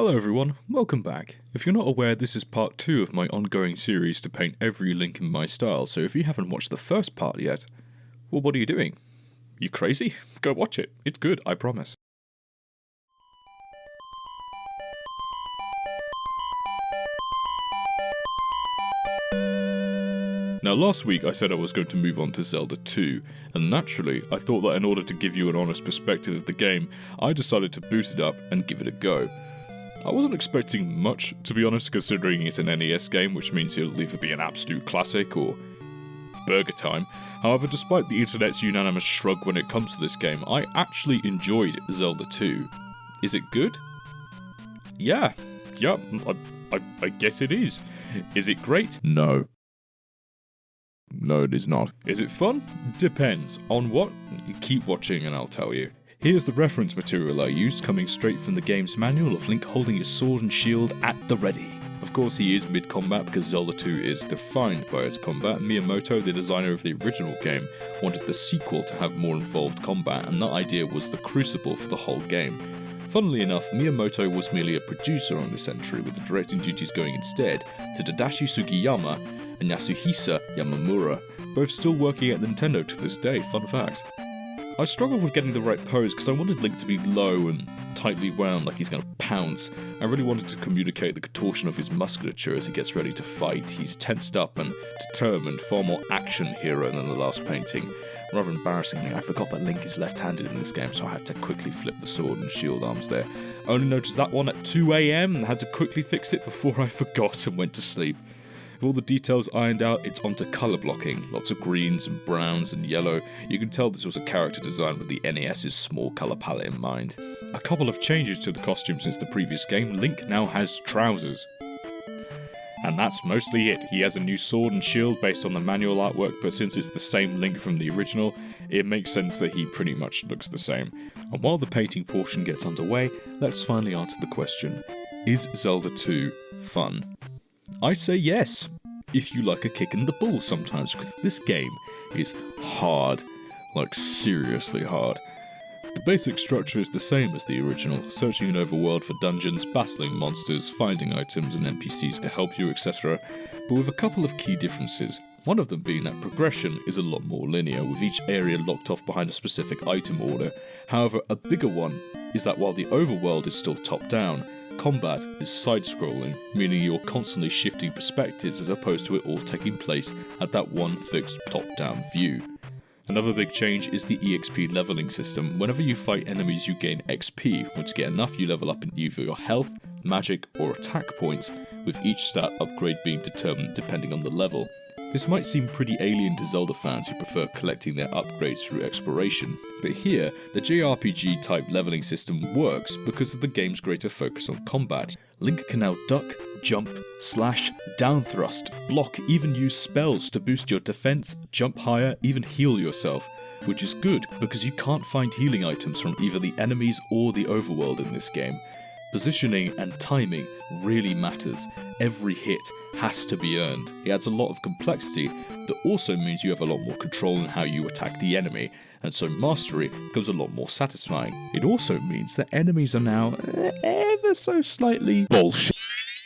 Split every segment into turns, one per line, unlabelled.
Hello everyone, welcome back. If you're not aware, this is part 2 of my ongoing series to paint every Link in my style, so if you haven't watched the first part yet, well, what are you doing? You crazy? Go watch it. It's good, I promise. Now last week I said I was going to move on to Zelda 2, and naturally I thought that in order to give you an honest perspective of the game, I decided to boot it up and give it a go. I wasn't expecting much, to be honest, considering it's an NES game, which means it'll either be an absolute classic or burger time. However, despite the internet's unanimous shrug when it comes to this game, I actually enjoyed Zelda 2. Is it good? Yeah, I guess it is. Is it great? No. No, it is not. Is it fun? Depends. On what? Keep watching and I'll tell you. Here's the reference material I used, coming straight from the game's manual of Link holding his sword and shield at the ready. Of course he is mid-combat because Zelda 2 is defined by its combat. Miyamoto, the designer of the original game, wanted the sequel to have more involved combat, and that idea was the crucible for the whole game. Funnily enough, Miyamoto was merely a producer on this entry, with the directing duties going instead to Tadashi Sugiyama and Yasuhisa Yamamura, both still working at Nintendo to this day, fun fact. I struggled with getting the right pose because I wanted Link to be low and tightly wound like he's going to pounce. I really wanted to communicate the contortion of his musculature as he gets ready to fight. He's tensed up and determined, far more action hero than the last painting. Rather embarrassingly, I forgot that Link is left-handed in this game, so I had to quickly flip the sword and shield arms there. I only noticed that one at 2 AM and had to quickly fix it before I forgot and went to sleep. With all the details ironed out, it's onto colour blocking. Lots of greens and browns and yellow. You can tell this was a character design with the NES's small colour palette in mind. A couple of changes to the costume since the previous game. Link now has trousers. And that's mostly it. He has a new sword and shield based on the manual artwork, but since it's the same Link from the original, it makes sense that he pretty much looks the same. And while the painting portion gets underway, let's finally answer the question: is Zelda 2 fun? I'd say yes, if you like a kick in the balls sometimes, because this game is hard, like seriously hard. The basic structure is the same as the original, searching an overworld for dungeons, battling monsters, finding items and NPCs to help you, etc., but with a couple of key differences. One of them being that progression is a lot more linear, with each area locked off behind a specific item order. However, a bigger one is that while the overworld is still top-down, combat is side-scrolling, meaning you're constantly shifting perspectives as opposed to it all taking place at that one fixed top-down view. Another big change is the EXP leveling system. Whenever you fight enemies you gain XP. Once you get enough you level up in either your health, magic or attack points, with each stat upgrade being determined depending on the level. This might seem pretty alien to Zelda fans who prefer collecting their upgrades through exploration, but here, the JRPG type leveling system works because of the game's greater focus on combat. Link can now duck, jump, slash, down thrust, block, even use spells to boost your defense, jump higher, even heal yourself, which is good because you can't find healing items from either the enemies or the overworld in this game. Positioning and timing really matters. Every hit has to be earned. It adds a lot of complexity, but also means you have a lot more control in how you attack the enemy, and so mastery becomes a lot more satisfying. It also means that enemies are now ever so slightly bullshit.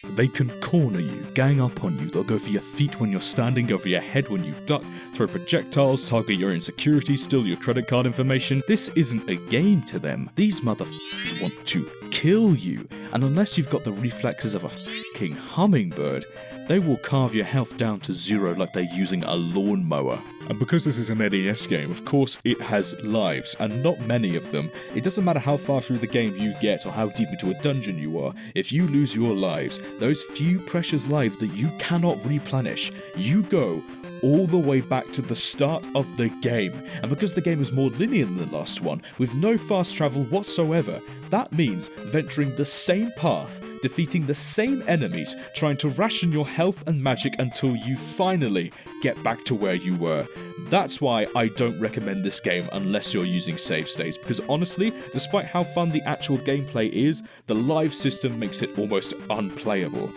They can corner you, gang up on you, they'll go for your feet when you're standing, go for your head when you duck, throw projectiles, target your insecurities, steal your credit card information. This isn't a game to them. These motherfuckers want to kill you, and unless you've got the reflexes of a fucking hummingbird, they will carve your health down to zero like they're using a lawnmower. And because this is an NES game, of course it has lives, and not many of them. It doesn't matter how far through the game you get or how deep into a dungeon you are, if you lose your lives, those few precious lives that you cannot replenish, you go all the way back to the start of the game. And because the game is more linear than the last one, with no fast travel whatsoever, that means venturing the same path, defeating the same enemies, trying to ration your health and magic until you finally get back to where you were. That's why I don't recommend this game unless you're using save states, because honestly, despite how fun the actual gameplay is, the live system makes it almost unplayable.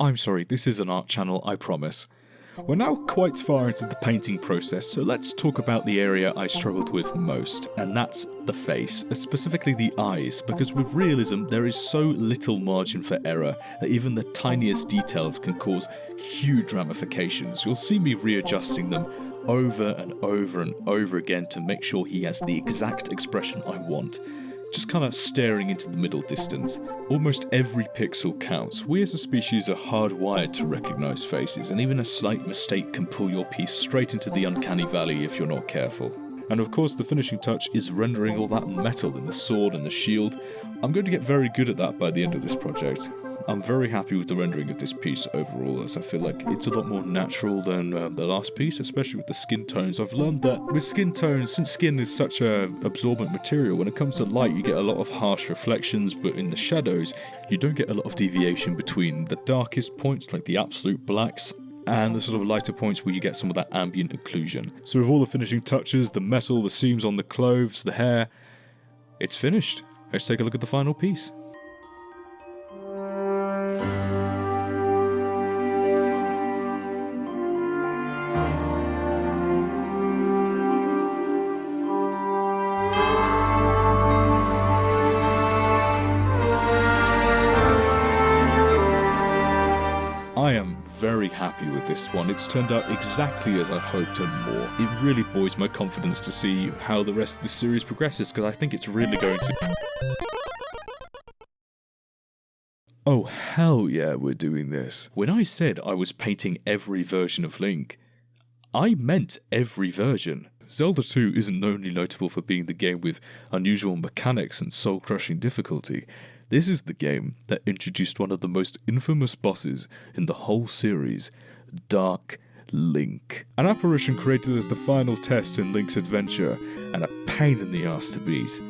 I'm sorry, this is an art channel, I promise. We're now quite far into the painting process, so let's talk about the area I struggled with most, and that's the face, specifically the eyes, because with realism there is so little margin for error that even the tiniest details can cause huge ramifications. You'll see me readjusting them over and over and over again to make sure he has the exact expression I want. Just kind of staring into the middle distance. Almost every pixel counts. We as a species are hardwired to recognise faces, and even a slight mistake can pull your piece straight into the uncanny valley if you're not careful. And of course the finishing touch is rendering all that metal in the sword and the shield. I'm going to get very good at that by the end of this project. I'm very happy with the rendering of this piece overall, as I feel like it's a lot more natural than the last piece, especially with the skin tones. I've learned that with skin tones, since skin is such an absorbent material, when it comes to light you get a lot of harsh reflections, but in the shadows you don't get a lot of deviation between the darkest points, like the absolute blacks, and the sort of lighter points where you get some of that ambient occlusion. So with all the finishing touches, the metal, the seams on the clothes, the hair, it's finished. Let's take a look at the final piece. I am very happy with this one. It's turned out exactly as I hoped and more. It really buoys my confidence to see how the rest of the series progresses, because I think it's really going to... Oh hell yeah, we're doing this. When I said I was painting every version of Link, I meant every version. Zelda 2 isn't only notable for being the game with unusual mechanics and soul-crushing difficulty. This is the game that introduced one of the most infamous bosses in the whole series, Dark Link. An apparition created as the final test in Link's adventure, and a pain in the ass to beat.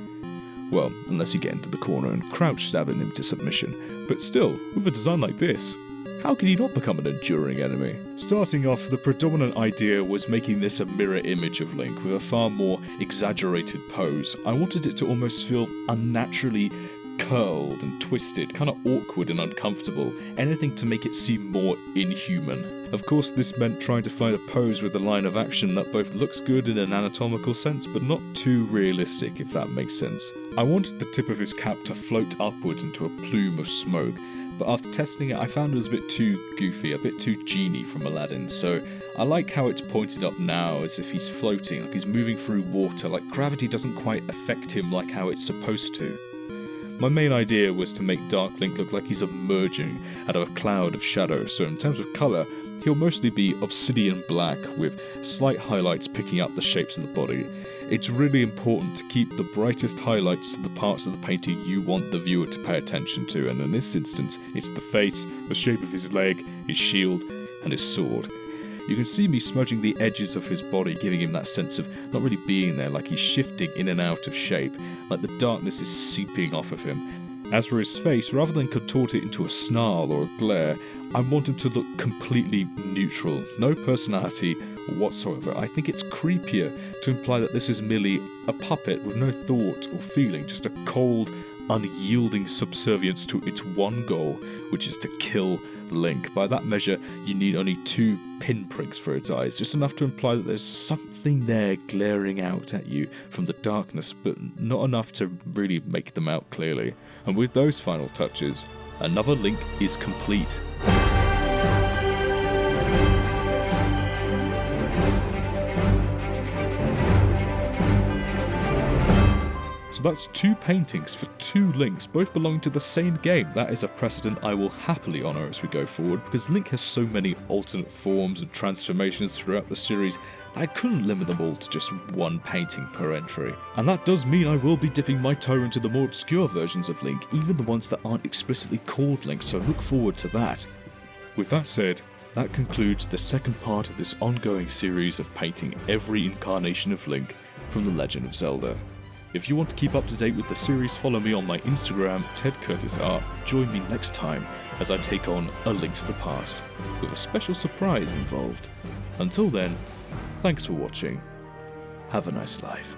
Well, unless you get into the corner and crouch stabbing him to submission. But still, with a design like this, how could he not become an enduring enemy? Starting off, the predominant idea was making this a mirror image of Link with a far more exaggerated pose. I wanted it to almost feel unnaturally curled and twisted, kind of awkward and uncomfortable, anything to make it seem more inhuman. Of course, this meant trying to find a pose with a line of action that both looks good in an anatomical sense, but not too realistic, if that makes sense. I wanted the tip of his cap to float upwards into a plume of smoke, but after testing it I found it was a bit too goofy, a bit too Genie from Aladdin, so I like how it's pointed up now as if he's floating, like he's moving through water, like gravity doesn't quite affect him like how it's supposed to. My main idea was to make Dark Link look like he's emerging out of a cloud of shadow, so in terms of colour, he'll mostly be obsidian black with slight highlights picking up the shapes of the body. It's really important to keep the brightest highlights to the parts of the painting you want the viewer to pay attention to, and in this instance, it's the face, the shape of his leg, his shield, and his sword. You can see me smudging the edges of his body, giving him that sense of not really being there, like he's shifting in and out of shape, like the darkness is seeping off of him. As for his face, rather than contort it into a snarl or a glare, I want him to look completely neutral, no personality whatsoever. I think it's creepier to imply that this is merely a puppet with no thought or feeling, just a cold, unyielding subservience to its one goal, which is to kill Link. By that measure, you need only 2 pinpricks for its eyes, just enough to imply that there's something there glaring out at you from the darkness, but not enough to really make them out clearly. And with those final touches, another Link is complete. So that's 2 paintings for 2 Links, both belonging to the same game. That is a precedent I will happily honour as we go forward, because Link has so many alternate forms and transformations throughout the series that I couldn't limit them all to just 1 painting per entry. And that does mean I will be dipping my toe into the more obscure versions of Link, even the ones that aren't explicitly called Link, so look forward to that. With that said, that concludes the second part of this ongoing series of painting every incarnation of Link from The Legend of Zelda. If you want to keep up to date with the series, follow me on my Instagram, TedCurtisArt. Join me next time as I take on A Link to the Past, with a special surprise involved. Until then, thanks for watching. Have a nice life.